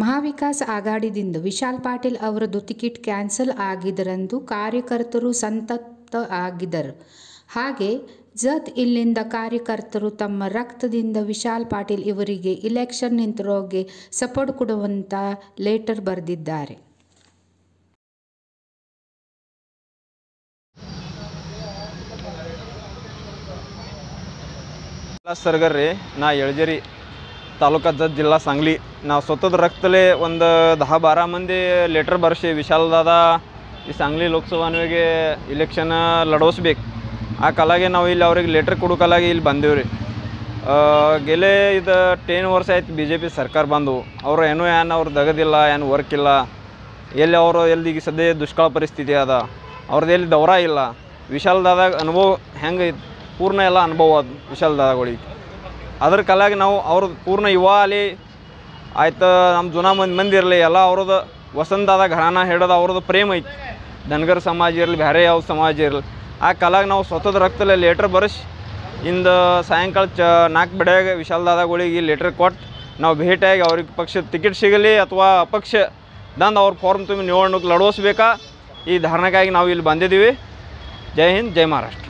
ಮಹಾವಿಕಾಸ್ ಆಘಾಡಿದಿಂದ ವಿಶಾಲ್ ಪಾಟೀಲ್ ಅವರದ್ದು ticket cancel ಆಗಿದ್ದರಂದು ಕಾರ್ಯಕರ್ತರು ಸಂತಪ್ತ ಆಗಿದ್ದರು. ಹಾಗೆ ಜತ್ ಇಲ್ಲಿಂದ ಕಾರ್ಯಕರ್ತರು ತಮ್ಮ ರಕ್ತದಿಂದ ವಿಶಾಲ್ ಪಾಟೀಲ್ ಇವರಿಗೆ ಇಲೆಕ್ಷನ್ ನಿಂತರೋಗೆ ಸಪೋರ್ಟ್ ಕೊಡುವಂತ ಲೆಟರ್ ಬರೆದಿದ್ದಾರೆ. सरगर रे ना येळजेरी तालुका जत जिल्हा सांगली ना स्वतः रक्तले ಒಂದು 10-12 ಮಂದಿ ಲೆಟರ್ ಬರ್ಸಿ ವಿಶಾಲ್ ದಾದಾ ಈ सांगली ಲೋಕಸಭಾಗೆ ಇಲೆಕ್ಷನ್ ಲಡೋಸ್ಬೇಕು ಆ ಕಲಾಗೆ ನಾವು ಇಲ್ಲಿ ಅವರಿಗೆ ಲೆಟರ್ ಕೊಡೋ ಕಲಾಗೆ ಇಲ್ಲಿ ಬಂದೇವ್ರಿ. ಗೆಲೆ ಇದು 10 ವರ್ಷ ಆಯ್ತು BJP ಸರ್ಕಾರ ಬಂದು ಅವರು ಏನೋ ಅವ್ರು ದಗದಿಲ್ಲ ಏನು ವರ್ಕ್ ಇಲ್ಲ ಎಲ್ಲಿ ಅವರು ಎಲ್ಲಿ ಈಗ ಸದ್ಯ ದುಷ್ಕಾಲ ಪರಿಸ್ಥಿತಿ ಅದ ಅವ್ರದ್ದು ಎಲ್ಲಿ ದೌರ ಇಲ್ಲ. ವಿಶಾಲ್ ದಾದಾ ಅನುಭವ ಹೆಂಗೆ ಪೂರ್ಣ ಎಲ್ಲ ಅನುಭವ ಅದು ವಿಶಾಲ್ ದಾದಾಗಳಿಗೆ ಅದ್ರ ಕಲಾಗಿ ನಾವು ಅವ್ರ ಪೂರ್ಣ ಯುವ ಅಲ್ಲಿ ಆಯ್ತು ನಮ್ಮ ಜುನಾ ಮಂದಿ ಇರಲಿ ಎಲ್ಲ ಅವ್ರದ್ದು ವಸಂತ ದಾದಾ ಘರಾನ ಹಿಡಿದು ಅವ್ರದ್ದು ಪ್ರೇಮ ಐತಿ. ಧನ್ಗರ್ ಸಮಾಜ ಇರಲಿ ಬೇರೆ ಯಾವ ಸಮಾಜ ಇರಲಿ ಆ ಕಲಾಗಿ ನಾವು ಸ್ವತಃ ರಕ್ತದಲ್ಲಿ ಲೆಟ್ರ್ ಬರೆಸಿ ಇಂದ ಸಾಯಂಕಾಲ 4 ಬೆಳೆಗೆ ವಿಶಾಲ್ ದಾದಾಗಳಿಗೆ ಲೆಟ್ರ್ ಕೊಟ್ಟು ನಾವು ಭೇಟಿಯಾಗಿ ಅವ್ರಿಗೆ ಪಕ್ಷದ ಟಿಕೆಟ್ ಸಿಗಲಿ ಅಥವಾ ಅಪಕ್ಷದಂದು ಅವ್ರ ಫಾರ್ಮ್ ತುಂಬಿ ನಿವಣಕ್ಕೆ ಲಡೋಸ್ಬೇಕಾ ಈ ಧಾರಣೆಗಾಗಿ ನಾವು ಇಲ್ಲಿ ಬಂದಿದ್ದೀವಿ. ಜೈ ಹಿಂದ್, ಜೈ ಮಹಾರಾಷ್ಟ್ರ.